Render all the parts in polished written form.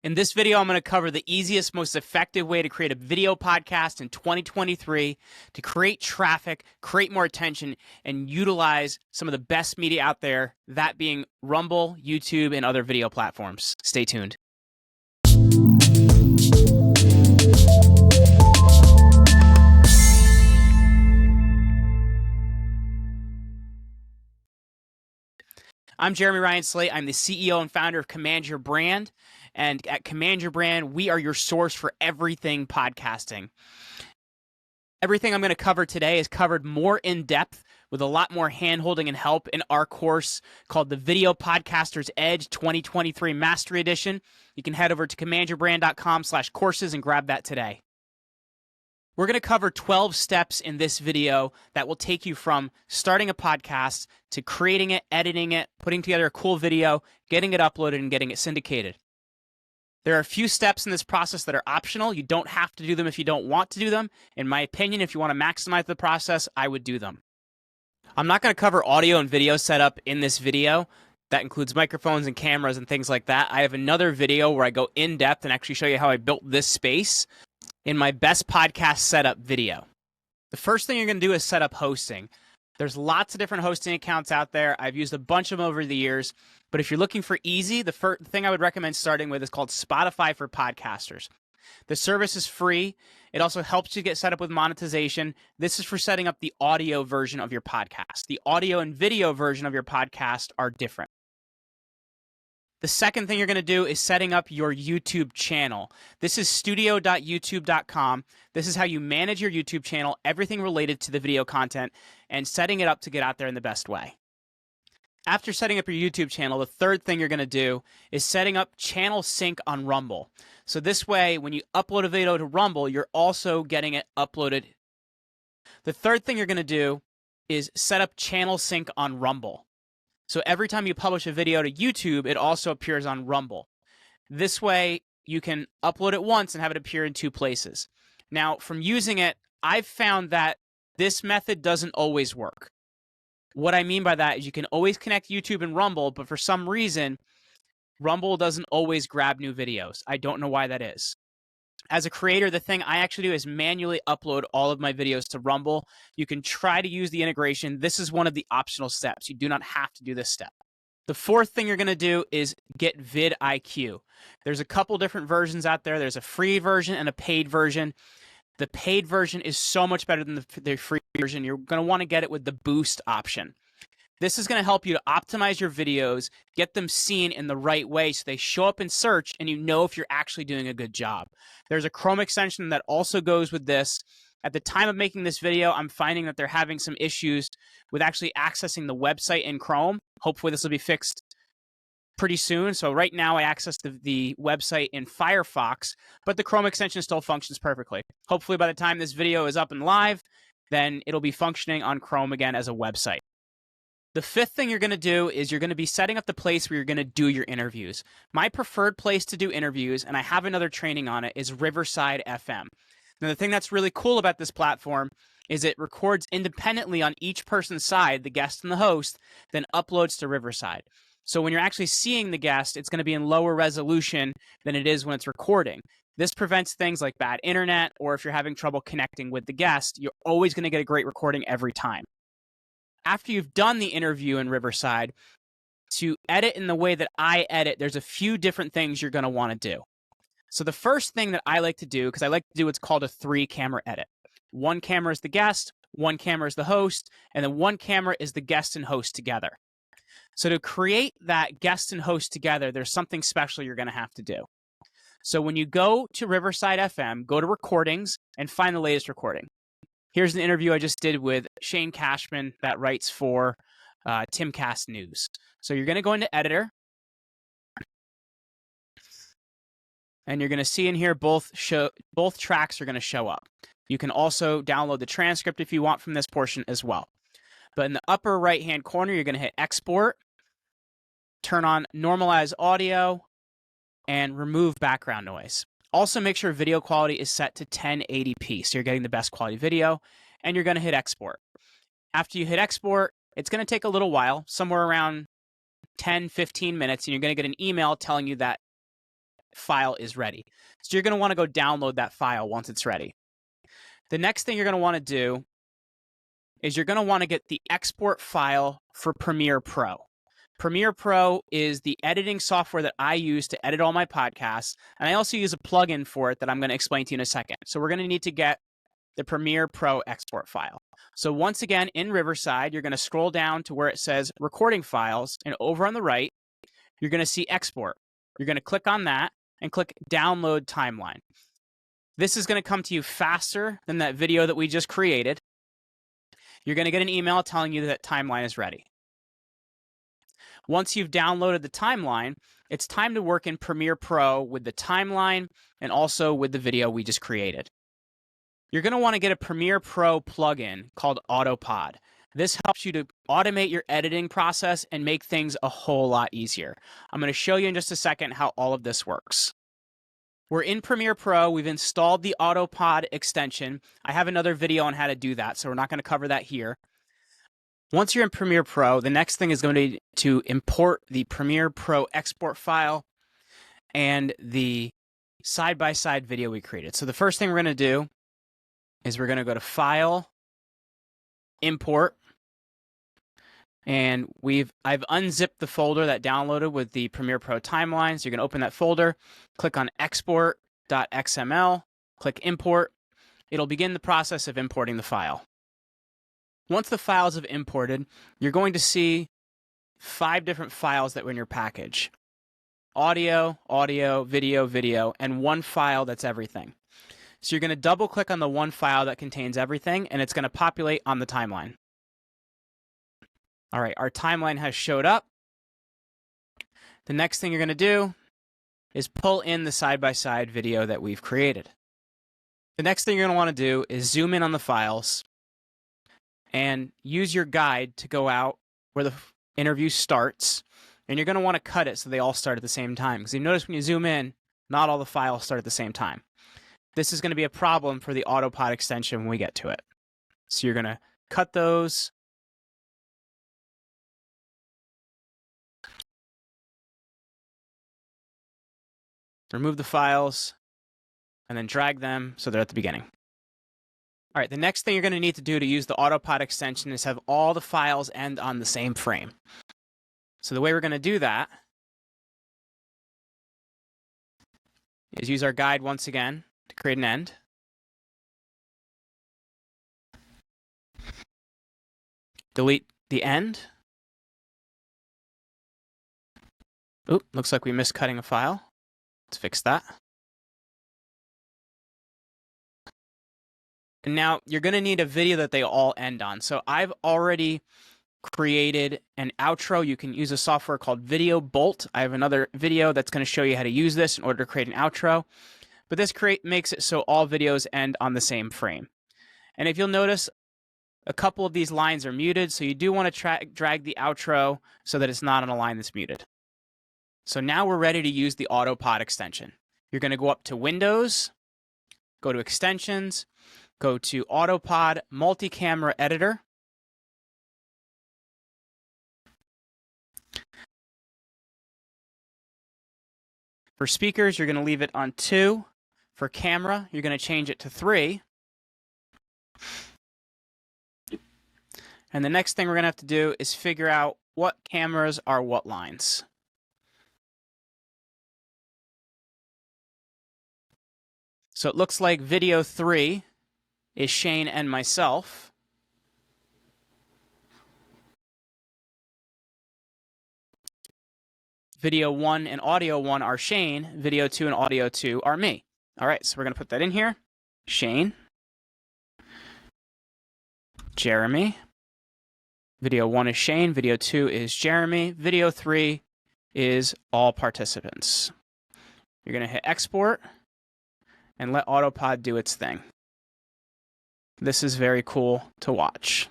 In this video, I'm going to cover the easiest, most effective way to create a video podcast in 2023 to create traffic, create more attention, and utilize some of the best media out there, that being Rumble, YouTube, and other video platforms. Stay tuned. I'm Jeremy Ryan Slate. I'm the CEO and founder of Command Your Brand. And at Command Your Brand, we are your source for everything podcasting. Everything I'm going to cover today is covered more in depth with a lot more hand-holding and help in our course called the Video Podcaster's Edge 2023 Mastery Edition. You can head over to commandyourbrand.com/courses and grab that today. We're going to cover 12 steps in this video that will take you from starting a podcast to creating it, editing it, putting together a cool video, getting it uploaded, and getting it syndicated. There are a few steps in this process that are optional. You don't have to do them if you don't want to do them. In my opinion, if you want to maximize the process, I would do them. I'm not going to cover audio and video setup in this video. That includes microphones and cameras and things like that. I have another video where I go in depth and actually show you how I built this space in my best podcast setup video. The first thing you're going to do is set up hosting. There's lots of different hosting accounts out there. I've used a bunch of them over the years, but if you're looking for easy, the first thing I would recommend starting with is called Spotify for Podcasters. The service is free. It also helps you get set up with monetization. This is for setting up the audio version of your podcast. The audio and video version of your podcast are different. The second thing you're going to do is setting up your YouTube channel. This is studio.youtube.com. This is how you manage your YouTube channel, everything related to the video content, and setting it up to get out there in the best way. After setting up your YouTube channel, the third thing you're going to do is setting up channel sync on Rumble. So this way, when you upload a video to Rumble, you're also getting it uploaded. The third thing you're going to do is set up channel sync on Rumble. So every time you publish a video to YouTube, it also appears on Rumble. This way, you can upload it once and have it appear in two places. Now, from using it, I've found that this method doesn't always work. What I mean by that is you can always connect YouTube and Rumble, but for some reason, Rumble doesn't always grab new videos. I don't know why that is. As a creator, the thing I actually do is manually upload all of my videos to Rumble. You can try to use the integration. This is one of the optional steps. You do not have to do this step. The fourth thing you're going to do is get VidIQ. There's a couple different versions out there. There's a free version and a paid version. The paid version is so much better than the free version. You're going to want to get it with the boost option. This is going to help you to optimize your videos, get them seen in the right way so they show up in search and you know if you're actually doing a good job. There's a Chrome extension that also goes with this. At the time of making this video, I'm finding that they're having some issues with actually accessing the website in Chrome. Hopefully this will be fixed pretty soon. So right now I access the website in Firefox, but the Chrome extension still functions perfectly. Hopefully by the time this video is up and live, then it'll be functioning on Chrome again as a website. The fifth thing you're going to do is you're going to be setting up the place where you're going to do your interviews. My preferred place to do interviews, and I have another training on it, is Riverside FM. Now, the thing that's really cool about this platform is it records independently on each person's side, the guest and the host, then uploads to Riverside. So when you're actually seeing the guest, it's going to be in lower resolution than it is when it's recording. This prevents things like bad internet, or if you're having trouble connecting with the guest, you're always going to get a great recording every time. After you've done the interview in Riverside, to edit in the way that I edit, there's a few different things you're going to want to do. So the first thing that I like to do, because I like to do what's called a 3-camera edit. One camera is the guest, one camera is the host, and then one camera is the guest and host together. So to create that guest and host together, there's something special you're going to have to do. So when you go to Riverside FM, go to recordings and find the latest recording. Here's an interview I just did with Shane Cashman that writes for Timcast News. So you're going to go into editor. And you're going to see in here both tracks are going to show up. You can also download the transcript if you want from this portion as well. But in the upper right-hand corner, you're going to hit export, turn on normalize audio, and remove background noise. Also, make sure video quality is set to 1080p, so you're getting the best quality video, and you're going to hit export. After you hit export, it's going to take a little while, somewhere around 10, 15 minutes, and you're going to get an email telling you that file is ready. So you're going to want to go download that file once it's ready. The next thing you're going to want to do is you're going to want to get the export file for Premiere Pro. Premiere Pro is the editing software that I use to edit all my podcasts, and I also use a plugin for it that I'm going to explain to you in a second. So we're going to need to get the Premiere Pro export file. So once again, in Riverside, you're going to scroll down to where it says recording files, and over on the right, you're going to see export. You're going to click on that and click download timeline. This is going to come to you faster than that video that we just created. You're going to get an email telling you that timeline is ready. Once you've downloaded the timeline, it's time to work in Premiere Pro with the timeline and also with the video we just created. You're going to want to get a Premiere Pro plugin called AutoPod. This helps you to automate your editing process and make things a whole lot easier. I'm going to show you in just a second how all of this works. We're in Premiere Pro. We've installed the AutoPod extension. I have another video on how to do that, so we're not going to cover that here. Once you're in Premiere Pro, the next thing is going to be to import the Premiere Pro export file and the side-by-side video we created. So the first thing we're going to do is we're going to go to File, Import, and I've unzipped the folder that downloaded with the Premiere Pro timeline. So you're going to open that folder, click on export.xml, click Import. It'll begin the process of importing the file. Once the files have imported, you're going to see 5 different files that were in your package. Audio, audio, video, video, and one file that's everything. So you're going to double click on the one file that contains everything, and it's going to populate on the timeline. All right, our timeline has showed up. The next thing you're going to do is pull in the side-by-side video that we've created. The next thing you're going to want to do is zoom in on the files and use your guide to go out where the interview starts, and you're going to want to cut it so they all start at the same time. Because you notice when you zoom in, not all the files start at the same time. This is going to be a problem for the AutoPod extension when we get to it. So you're going to cut those. Remove the files, and then drag them so they're at the beginning. All right, the next thing you're going to need to do to use the AutoPod extension is have all the files end on the same frame. So the way we're going to do that is use our guide once again to create an end. Delete the end. Oop, looks like we missed cutting a file. Let's fix that. And now you're going to need a video that they all end on. So I've already created an outro. You can use a software called Video Bolt. I have another video that's going to show you how to use this in order to create an outro. But this makes it so all videos end on the same frame. And if you'll notice, a couple of these lines are muted, so you do want to drag the outro so that it's not on a line that's muted. So now we're ready to use the AutoPod extension. You're going to go up to Windows, go to Extensions, go to AutoPod Multi-Camera Editor. For speakers, you're going to leave it on 2. For camera, you're going to change it to 3. And the next thing we're going to have to do is figure out what cameras are what lines. So it looks like video 3 is Shane and myself. Video 1 and audio 1 are Shane. Video 2 and audio 2 are me. All right, so we're going to put that in here. Shane. Jeremy. Video 1 is Shane. Video 2 is Jeremy. Video 3 is all participants. You're going to hit export and let AutoPod do its thing. This is very cool to watch.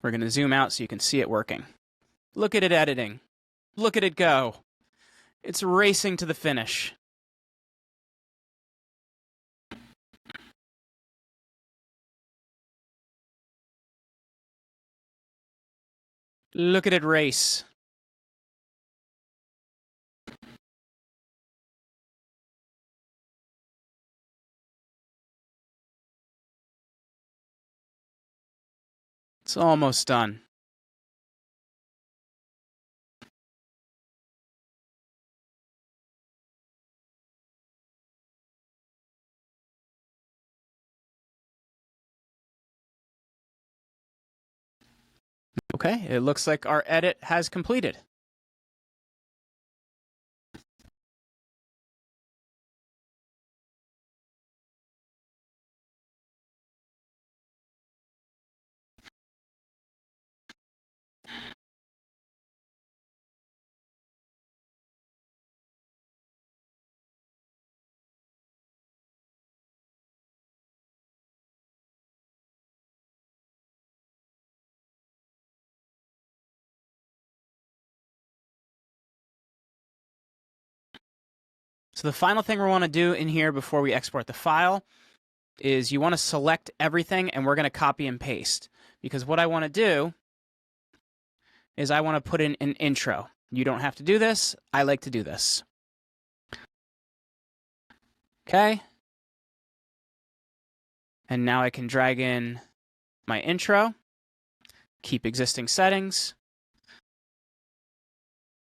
We're going to zoom out so you can see it working. Look at it editing. Look at it go. It's racing to the finish. Look at it race. It's almost done. Okay, it looks like our edit has completed. So the final thing we want to do in here before we export the file is you want to select everything, and we're going to copy and paste. Because what I want to do is I want to put in an intro. You don't have to do this. I like to do this. Okay. And now I can drag in my intro, keep existing settings.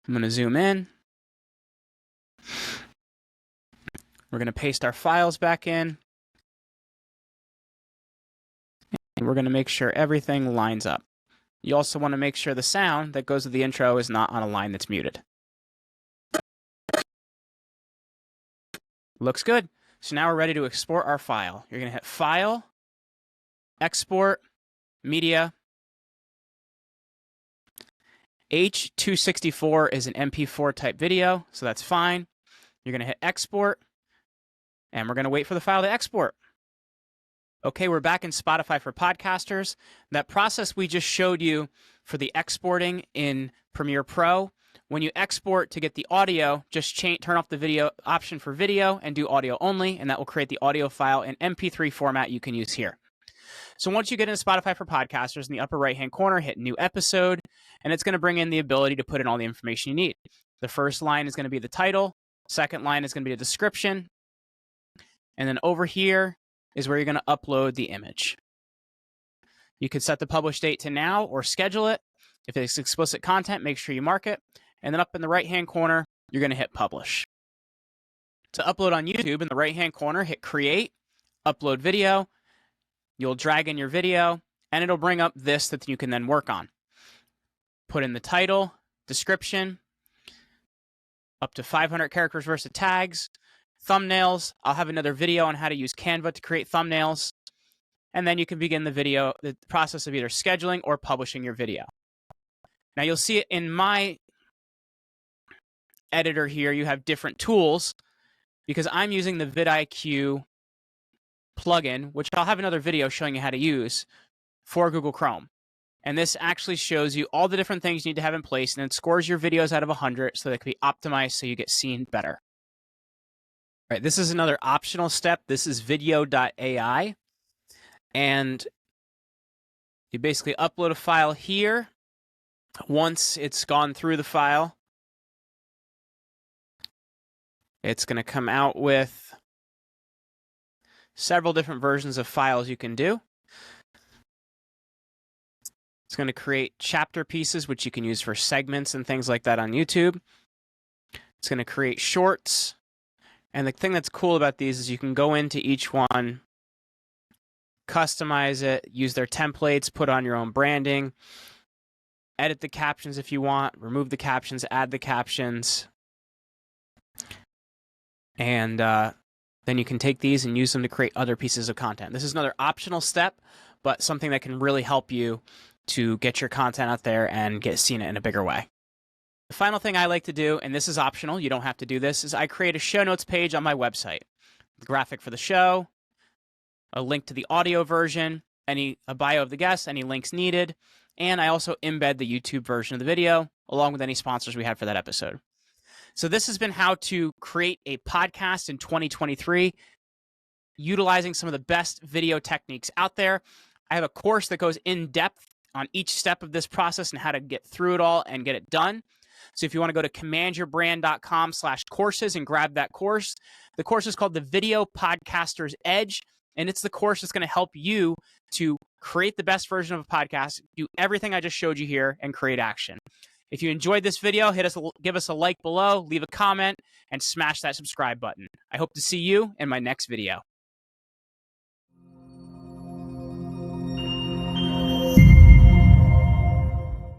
I'm going to zoom in. We're going to paste our files back in. And we're going to make sure everything lines up. You also want to make sure the sound that goes with the intro is not on a line that's muted. Looks good. So now we're ready to export our file. You're going to hit File, Export, Media. H.264 is an MP4 type video, so that's fine. You're going to hit Export, and we're going to wait for the file to export. Okay, we're back in Spotify for podcasters. That process we just showed you for the exporting in Premiere Pro, when you export to get the audio, just turn off the video option for video and do audio only, and that will create the audio file in MP3 format you can use here. So once you get into Spotify for podcasters, in the upper right-hand corner, hit New Episode, and it's going to bring in the ability to put in all the information you need. The first line is going to be the title. Second line is going to be a description. And then over here is where you're going to upload the image. You could set the publish date to now or schedule it. If it's explicit content, make sure you mark it. And then up in the right-hand corner, you're going to hit Publish. To upload on YouTube, in the right-hand corner, hit Create, Upload Video. You'll drag in your video, and it'll bring up this that you can then work on. Put in the title, description, up to 500 characters worth of tags, thumbnails. I'll have another video on how to use Canva to create thumbnails. And then you can begin the process of either scheduling or publishing your video. Now you'll see it in my editor here. You have different tools because I'm using the VidIQ plugin, which I'll have another video showing you how to use for Google Chrome. And this actually shows you all the different things you need to have in place, and then scores your videos out of 100 so they can be optimized so you get seen better. All right, this is another optional step. This is video.ai. And you basically upload a file here. Once it's gone through the file, it's going to come out with several different versions of files you can do. It's going to create chapter pieces, which you can use for segments and things like that on YouTube. It's going to create shorts. And the thing that's cool about these is you can go into each one, customize it, use their templates, put on your own branding, edit the captions if you want, remove the captions, add the captions. And then you can take these and use them to create other pieces of content. This is another optional step, but something that can really help you to get your content out there and get seen in a bigger way. The final thing I like to do, and this is optional, you don't have to do this, is I create a show notes page on my website. The graphic for the show, a link to the audio version, a bio of the guest, any links needed, and I also embed the YouTube version of the video, along with any sponsors we had for that episode. So this has been how to create a podcast in 2023, utilizing some of the best video techniques out there. I have a course that goes in depth on each step of this process and how to get through it all and get it done. So if you want to go to commandyourbrand.com/courses and grab that course, the course is called the Video Podcaster's Edge, and it's the course that's going to help you to create the best version of a podcast, do everything I just showed you here, and create action. If you enjoyed this video, give us a like below, leave a comment, and smash that subscribe button. I hope to see you in my next video.